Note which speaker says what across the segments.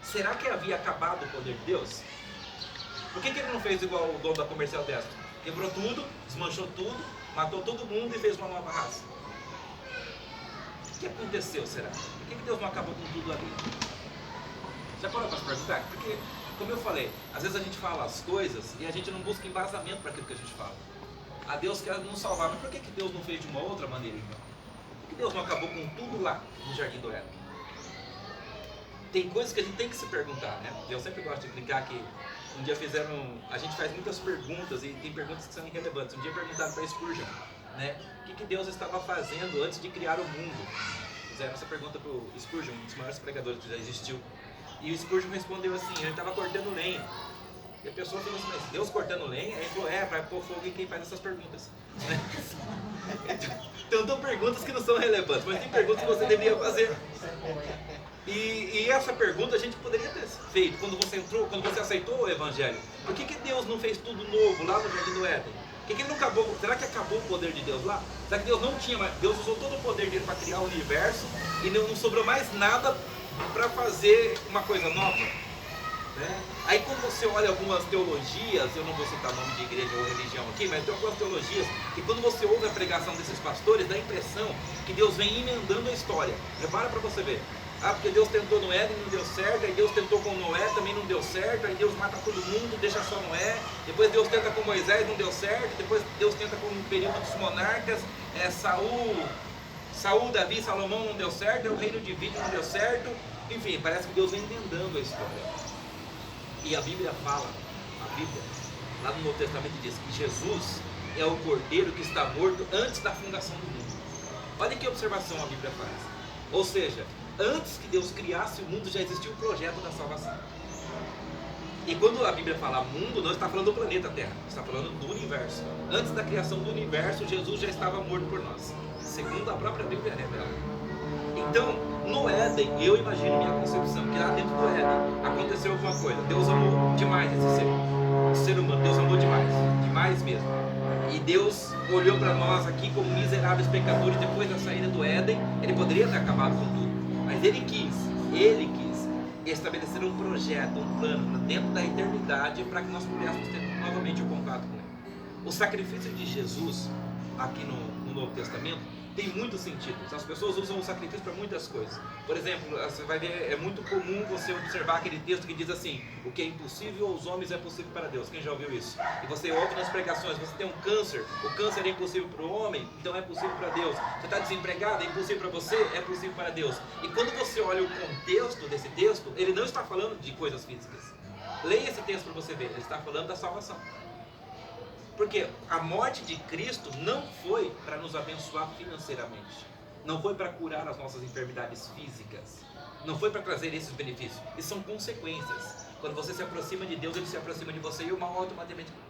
Speaker 1: será que havia acabado o poder de Deus? Por que ele não fez igual o dono da Comercial Destro? Quebrou tudo, desmanchou tudo, matou todo mundo e fez uma nova raça. O que aconteceu, será? Por que Deus não acabou com tudo ali? Já parou para se perguntar? Porque, como eu falei, às vezes a gente fala as coisas e a gente não busca embasamento para aquilo que a gente fala. A Deus quer nos salvar, mas por que Deus não fez de uma outra maneira então? Por que Deus não acabou com tudo lá no Jardim do Éden? Tem coisas que a gente tem que se perguntar, né? Eu sempre gosto de brincar que um dia a gente faz muitas perguntas e tem perguntas que são irrelevantes. Um dia perguntaram para Spurgeon, né? O que Deus estava fazendo antes de criar o mundo? Fizeram essa pergunta para o Spurgeon, um dos maiores pregadores que já existiu. E o Spurgeon respondeu assim, ele estava cortando lenha. E a pessoa falou assim, mas Deus cortando lenha? Ele falou, vai pôr fogo em quem faz essas perguntas. Então são perguntas que não são relevantes, mas tem perguntas que você deveria fazer. E essa pergunta a gente poderia ter feito quando você aceitou o Evangelho. Por que Deus não fez tudo novo lá no Jardim do Éden? Por que ele não acabou? Será que acabou o poder de Deus lá? Será que Deus não tinha mais? Deus usou todo o poder dele para criar o universo e não sobrou mais nada para fazer uma coisa nova? Né? Aí quando você olha algumas teologias, eu não vou citar nome de igreja ou religião aqui, mas tem algumas teologias que quando você ouve a pregação desses pastores, dá a impressão que Deus vem emendando a história. Prepara para você ver. Porque Deus tentou no Éden e não deu certo, aí Deus tentou com Noé, também não deu certo, aí Deus mata todo mundo, deixa só Noé, depois Deus tenta com Moisés, não deu certo, depois Deus tenta com o período dos monarcas, Saul, Davi, Salomão não deu certo, o reino de Vídeo não deu certo, enfim, parece que Deus vem emendando a história. E a Bíblia fala, lá no Novo Testamento diz que Jesus é o cordeiro que está morto antes da fundação do mundo. Olha que observação a Bíblia faz. Ou seja, antes que Deus criasse o mundo já existia o projeto da salvação. E quando a Bíblia fala mundo, não está falando do planeta Terra, está falando do universo. Antes da criação do universo, Jesus já estava morto por nós, segundo a própria Bíblia revela. Então, no Éden, eu imagino minha concepção, que lá dentro do Éden aconteceu alguma coisa. Deus amou demais esse ser humano, Deus amou demais mesmo. E Deus olhou para nós aqui como miseráveis pecadores depois da saída do Éden. Ele poderia ter acabado com tudo, mas Ele quis estabelecer um projeto, um plano dentro da eternidade para que nós pudéssemos ter novamente o contato com Ele. O sacrifício de Jesus aqui no Novo Testamento tem muitos sentidos. As pessoas usam o sacrifício para muitas coisas. Por exemplo, você vai ver, é muito comum você observar aquele texto que diz assim: o que é impossível aos homens é possível para Deus. Quem já ouviu isso? E você ouve nas pregações, você tem um câncer, o câncer é impossível para o homem, então é possível para Deus. Você está desempregado, é impossível para você, é possível para Deus. E quando você olha o contexto desse texto, ele não está falando de coisas físicas. Leia esse texto para você ver, ele está falando da salvação. Porque a morte de Cristo não foi para nos abençoar financeiramente, não foi para curar as nossas enfermidades físicas, não foi para trazer esses benefícios. Isso são consequências. Quando você se aproxima de Deus, Ele se aproxima de você e o mal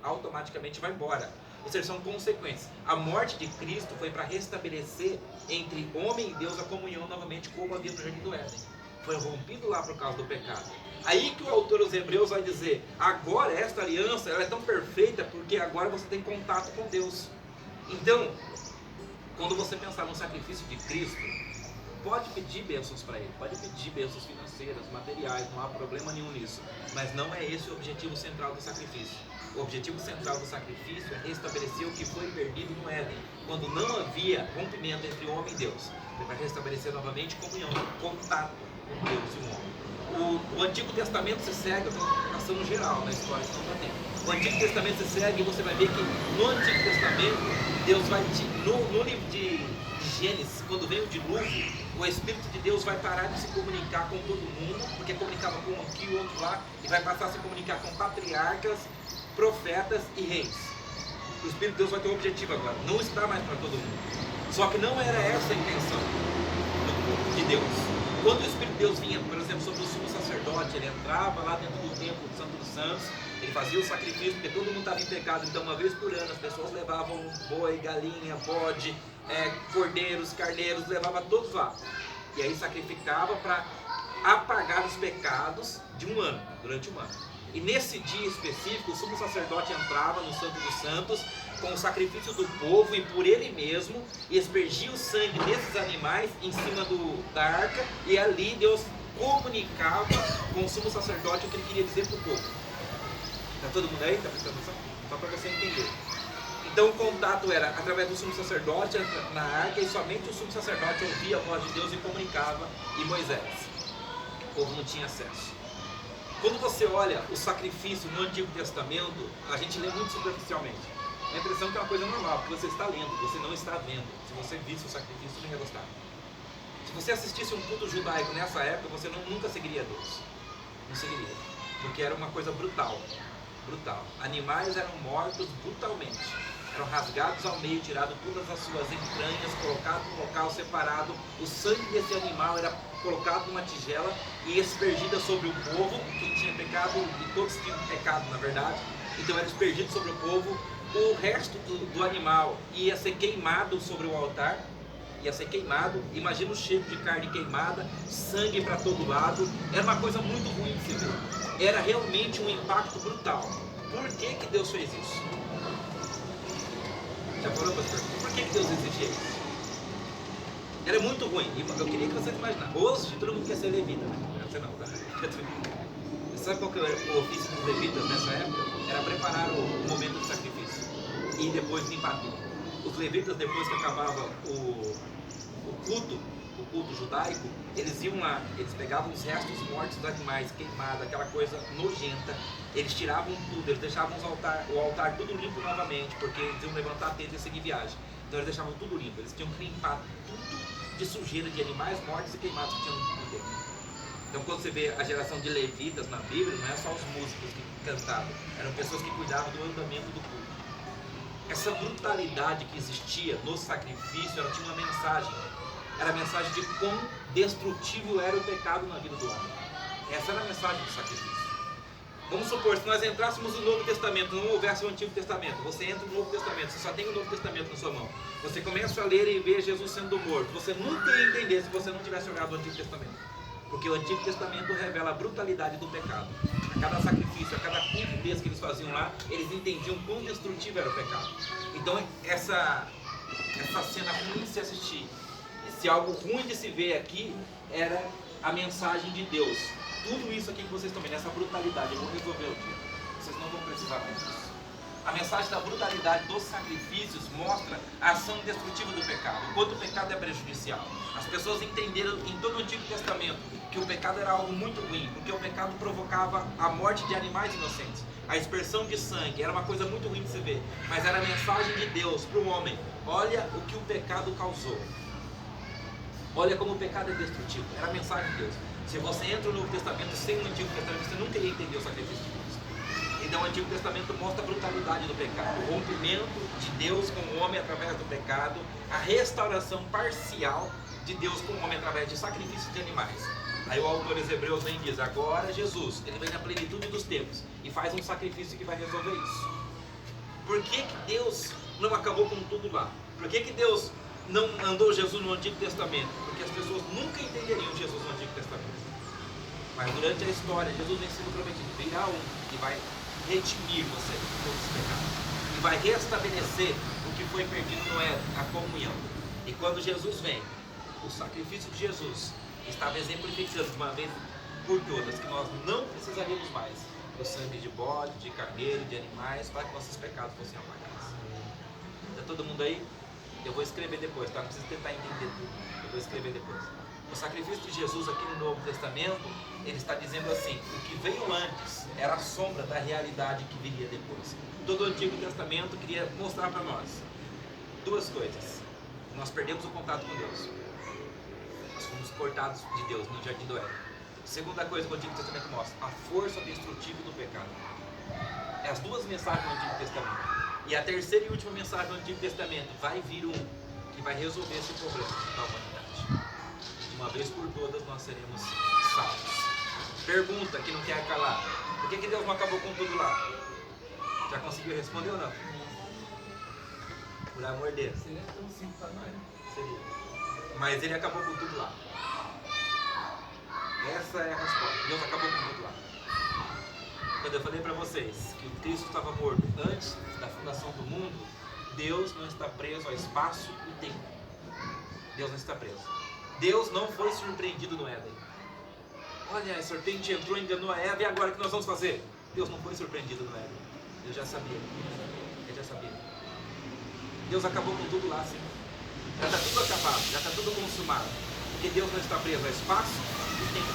Speaker 1: automaticamente vai embora. Ou seja, são consequências. A morte de Cristo foi para restabelecer entre homem e Deus a comunhão novamente, como havia no Jardim do Éden. Foi rompido lá por causa do pecado. Aí que o autor dos Hebreus vai dizer: agora esta aliança ela é tão perfeita porque agora você tem contato com Deus. Então, quando você pensar no sacrifício de Cristo, pode pedir bênçãos para Ele, pode pedir bênçãos financeiras, materiais, não há problema nenhum nisso. Mas não é esse o objetivo central do sacrifício. O objetivo central do sacrifício é restabelecer o que foi perdido no Éden, quando não havia rompimento entre o homem e Deus. Ele vai restabelecer novamente comunhão, contato com Deus e o homem. O Antigo Testamento se segue, eu estou passando geral na história que não está tendo. O Antigo Testamento se segue e você vai ver que no Antigo Testamento, Deus vai, no livro de Gênesis, quando vem o dilúvio, o Espírito de Deus vai parar de se comunicar com todo mundo, porque comunicava com um aqui e outro lá, e vai passar a se comunicar com patriarcas, profetas e reis. O Espírito de Deus vai ter um objetivo agora, não está mais para todo mundo. Só que não era essa a intenção de Deus. Quando o Espírito de Deus vinha, por exemplo, sobre o sumo sacerdote, ele entrava lá dentro do templo do Santo dos Santos, ele fazia o sacrifício, porque todo mundo estava em pecado, então uma vez por ano as pessoas levavam boi, galinha, bode, cordeiros, carneiros, levava todos lá. E aí sacrificava para apagar os pecados de um ano, durante um ano. E nesse dia específico, o sumo sacerdote entrava no Santo dos Santos com o sacrifício do povo e por ele mesmo, e aspergia o sangue desses animais em cima da arca, e ali Deus comunicava com o sumo sacerdote o que ele queria dizer para o povo. Está todo mundo aí? Está prestando atenção? Só para você entender. Então o contato era através do sumo sacerdote na arca, e somente o sumo sacerdote ouvia a voz de Deus e comunicava, e Moisés. O povo não tinha acesso. Quando você olha o sacrifício no Antigo Testamento, a gente lê muito superficialmente. A impressão que é uma coisa normal, porque você está lendo, você não está vendo. Se você visse o sacrifício, você não ia gostar. Se você assistisse um culto judaico nessa época, você nunca seguiria Deus. Não seguiria. Porque era uma coisa brutal. Brutal. Animais eram mortos brutalmente. Eram rasgados ao meio, tirado todas as suas entranhas, colocado num local separado. O sangue desse animal era colocado numa tigela e aspergida sobre o povo. Quem tinha pecado, e todos tinham pecado na verdade, então era aspergido sobre o povo. O resto do animal ia ser queimado sobre o altar. Ia ser queimado. Imagina o cheiro de carne queimada, sangue para todo lado. Era uma coisa muito ruim de se ver. Era realmente um impacto brutal. Por que Deus fez isso? Já falou, pastor? Por que Deus exigia isso? Era muito ruim. Eu queria que vocês imaginassem. Hoje todo mundo quer ser levita, né? Você não, tá? Sabe qual que era o ofício dos levitas nessa época? Era preparar o momento do sacrifício e depois limpar tudo. Os levitas, depois que acabava o culto judaico, eles iam lá, eles pegavam os restos mortos dos animais, queimados, aquela coisa nojenta, eles tiravam tudo, eles deixavam o altar tudo limpo novamente, porque eles iam levantar a tenda e seguir viagem. Então eles deixavam tudo limpo, eles tinham que limpar tudo de sujeira de animais mortos e queimados que tinham no tempo. Então quando você vê a geração de levitas na Bíblia, não é só os músicos que cantavam, eram pessoas que cuidavam do andamento do culto. Essa brutalidade que existia no sacrifício, ela tinha uma mensagem. Era a mensagem de quão destrutivo era o pecado na vida do homem. Essa era a mensagem do sacrifício. Vamos supor, se nós entrássemos no Novo Testamento, não houvesse o Antigo Testamento, você entra no Novo Testamento, você só tem o Novo Testamento na sua mão, você começa a ler e ver Jesus sendo morto, você nunca ia entender se você não tivesse olhado o Antigo Testamento. Porque o Antigo Testamento revela a brutalidade do pecado. A cada sacrifício, a cada culto desse que eles faziam lá, eles entendiam quão destrutivo era o pecado. Então essa cena ruim de se assistir, se algo ruim de se ver aqui, era a mensagem de Deus. Tudo isso aqui que vocês estão vendo, essa brutalidade, eu vou resolver o dia. Vocês não vão precisar mais disso. A mensagem da brutalidade dos sacrifícios mostra a ação destrutiva do pecado. O quanto o pecado é prejudicial. As pessoas entenderam em todo o Antigo Testamento que o pecado era algo muito ruim, porque o pecado provocava a morte de animais inocentes, a expersão de sangue, era uma coisa muito ruim de se ver. Mas era a mensagem de Deus para o homem. Olha o que o pecado causou. Olha como o pecado é destrutivo. Era a mensagem de Deus. Se você entra no Novo Testamento sem o Antigo Testamento, você nunca ia entender o sacrifício de Cristo. Então o Antigo Testamento mostra a brutalidade do pecado, o rompimento de Deus com o homem através do pecado, a restauração parcial de Deus com o homem através de sacrifícios de animais. Aí o autor dos Hebreus vem e diz, agora Jesus, ele vem na plenitude dos tempos e faz um sacrifício que vai resolver isso. Por que Deus não acabou com tudo lá? Por que Deus não mandou Jesus no Antigo Testamento? Porque as pessoas nunca entenderiam Jesus no Antigo Testamento. Mas durante a história, Jesus vem sendo prometido, virá um que vai redimir você de todos os pecados e vai restabelecer o que foi perdido no Éden, a comunhão. E quando Jesus vem, o sacrifício de Jesus estava exemplificando de uma vez por todas que nós não precisaríamos mais do sangue de bode, de carneiro, de animais, para que nossos pecados fossem apagados. Está todo mundo aí? Eu vou escrever depois, tá? Não precisa tentar entender tudo. Eu vou escrever depois. O sacrifício de Jesus aqui no Novo Testamento, ele está dizendo assim, o que veio antes era a sombra da realidade que viria depois. Todo o Antigo Testamento queria mostrar para nós duas coisas. Nós perdemos o contato com Deus. Nós fomos cortados de Deus no Jardim do Éden. Segunda coisa que o Antigo Testamento mostra, a força destrutiva do pecado. É as duas mensagens do Antigo Testamento. E a terceira e última mensagem do Antigo Testamento, vai vir um que vai resolver esse problema da humanidade. De uma vez por todas nós seremos salvos. Pergunta que não quer calar, por que Deus não acabou com tudo lá? Já conseguiu responder ou não? Por amor dele.
Speaker 2: Seria tão simples para nós.
Speaker 1: Seria. Mas ele acabou com tudo lá. Essa é a resposta. Deus acabou com tudo lá. Quando eu falei para vocês que o Cristo estava morto antes da fundação do mundo, Deus não está preso ao espaço e tempo. Deus não está preso. Deus não foi surpreendido no Éden. olha, a serpente entrou, enganou a Eva, e agora o que nós vamos fazer? Deus não foi surpreendido no Éden. Deus já sabia. Ele já sabia. Deus acabou com tudo lá, sim. Já está tudo acabado, já está tudo consumado. Porque Deus não está preso a espaço e tempo.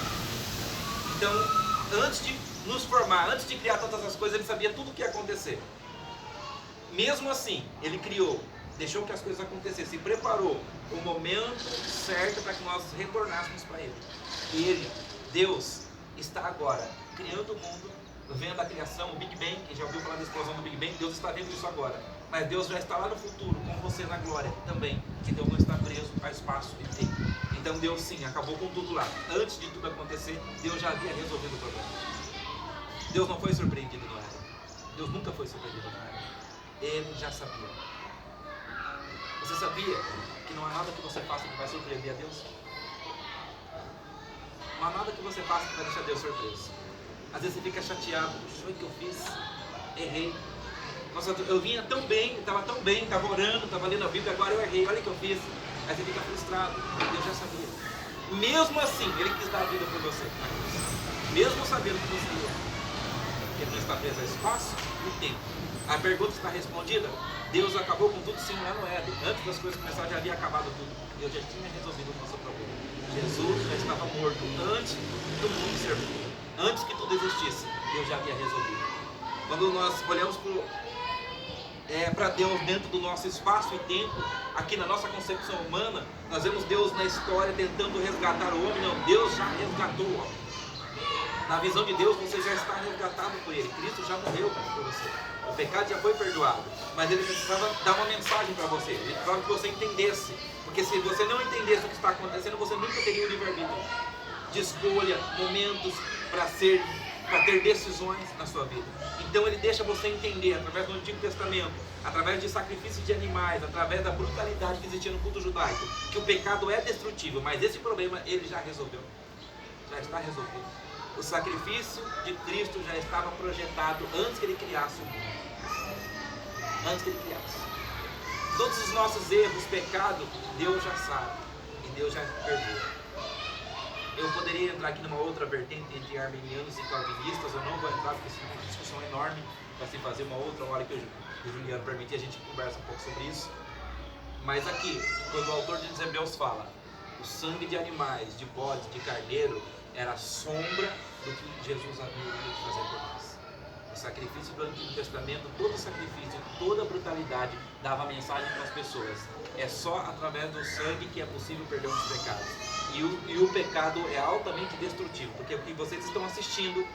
Speaker 1: Então, antes de nos formar, antes de criar todas as coisas, Ele sabia tudo o que ia acontecer. Mesmo assim, Ele criou, deixou que as coisas acontecessem, preparou o momento certo para que nós retornássemos para Ele. E Ele, Deus, está agora criando o mundo, vendo a criação, o Big Bang. Quem já ouviu falar da explosão do Big Bang? Deus está vendo isso agora. Mas Deus já está lá no futuro, com você na glória também, que Deus não está preso a espaço e tempo. Então Deus sim, acabou com tudo lá. Antes de tudo acontecer, Deus já havia resolvido o problema. Deus não foi surpreendido no Éden. Deus nunca foi surpreendido no Éden. Ele já sabia. Você sabia que não há nada que você faça que vai surpreender a Deus? Não há nada que você faça que vai deixar Deus surpreso. Às vezes você fica chateado. Puxa, foi o que eu fiz? Errei. Nossa, eu vinha tão bem, estava orando, estava lendo a Bíblia, agora eu errei, olha o que eu fiz. Aí você fica frustrado. Deus já sabia. Mesmo assim, Ele quis dar a vida por você. Mesmo sabendo que você ia. Ele não está preso a espaço e tempo. A pergunta está respondida. Deus acabou com tudo sim lá no Éden. Antes das coisas começarem, já havia acabado tudo. Deus já tinha resolvido o nosso problema. Jesus já estava morto antes do mundo ser mundo. Antes que tudo existisse, Deus já havia resolvido. Quando nós olhamos para Deus dentro do nosso espaço e tempo, aqui na nossa concepção humana, nós vemos Deus na história tentando resgatar o homem. Não, Deus já resgatou o homem. Na visão de Deus, você já está resgatado por Ele. Cristo já morreu por você. O pecado já foi perdoado. Mas Ele precisava dar uma mensagem para você. Ele precisava que você entendesse. Porque se você não entendesse o que está acontecendo, você nunca teria o livre-arbítrio de escolha, momentos para ter decisões na sua vida. Então Ele deixa você entender, através do Antigo Testamento, através de sacrifícios de animais, através da brutalidade que existia no culto judaico, que o pecado é destrutível, mas esse problema Ele já resolveu. Já está resolvido. O sacrifício de Cristo já estava projetado antes que Ele criasse o mundo. Antes que Ele criasse. Todos os nossos erros, pecados, Deus já sabe. E Deus já perdoa. Eu poderia entrar aqui numa outra vertente entre arminianos e calvinistas. Eu não vou entrar porque isso é uma discussão enorme para se fazer uma outra hora que o Juliano permitir, a gente conversa um pouco sobre isso. Mas aqui, quando o autor de Hebreus fala, o sangue de animais, de bode, de carneiro, era a sombra do que Jesus havia de fazer por nós. O sacrifício do Antigo Testamento, todo sacrifício, toda brutalidade dava mensagem para as pessoas. É só através do sangue que é possível perder os pecados. E o pecado é altamente destrutivo, porque o que vocês estão assistindo,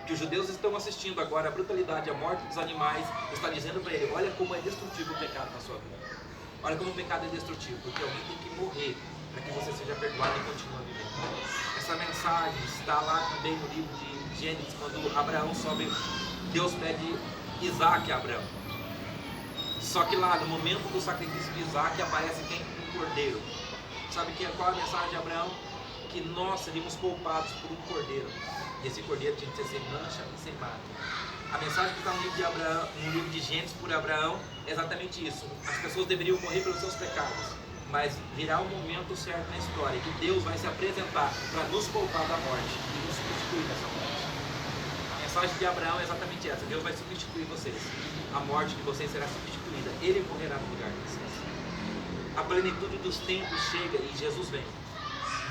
Speaker 1: que os judeus estão assistindo agora, a brutalidade, a morte dos animais, está dizendo para ele, olha como é destrutivo o pecado na sua vida. Olha como o pecado é destrutivo, porque alguém tem que morrer para que você seja perdoado e continue vivendo. Essa mensagem está lá também no livro de Gênesis, quando Abraão sobe, Deus pede Isaac a Abraão. Só que lá, no momento do sacrifício de Isaac, aparece quem? Um cordeiro. Sabe qual é a mensagem de Abraão? Que nós seríamos poupados por um cordeiro. E esse cordeiro tinha que ser sem mancha e sem mácula. A mensagem que está no livro de Abraão, no livro de Gênesis por Abraão, é exatamente isso. As pessoas deveriam morrer pelos seus pecados. Mas virá um momento certo na história que Deus vai se apresentar para nos poupar da morte e nos substituir dessa morte. A mensagem de Abraão é exatamente essa. Deus vai substituir vocês. A morte de vocês será substituída. Ele morrerá no lugar de vocês. A plenitude dos tempos chega e Jesus vem.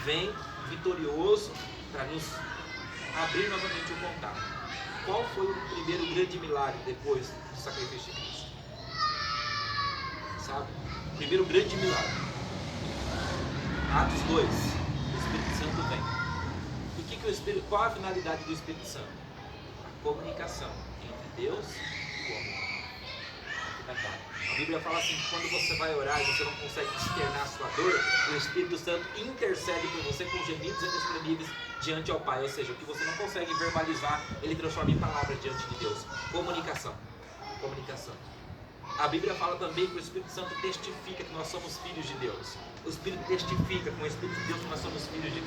Speaker 1: Vem vitorioso para nos abrir novamente o contato. Qual foi o primeiro grande milagre depois do sacrifício de Cristo? Sabe? O primeiro grande milagre. Atos 2. O Espírito Santo vem. E qual a finalidade do Espírito Santo? A comunicação entre Deus e o homem. A Bíblia fala assim que quando você vai orar e você não consegue externar a sua dor, o Espírito Santo intercede por você com gemidos inexprimíveis diante ao Pai. Ou seja, o que você não consegue verbalizar, Ele transforma em palavras diante de Deus. Comunicação. Comunicação. A Bíblia fala também que o Espírito Santo testifica que nós somos filhos de Deus. O Espírito testifica com o Espírito de Deus que nós somos filhos de Deus.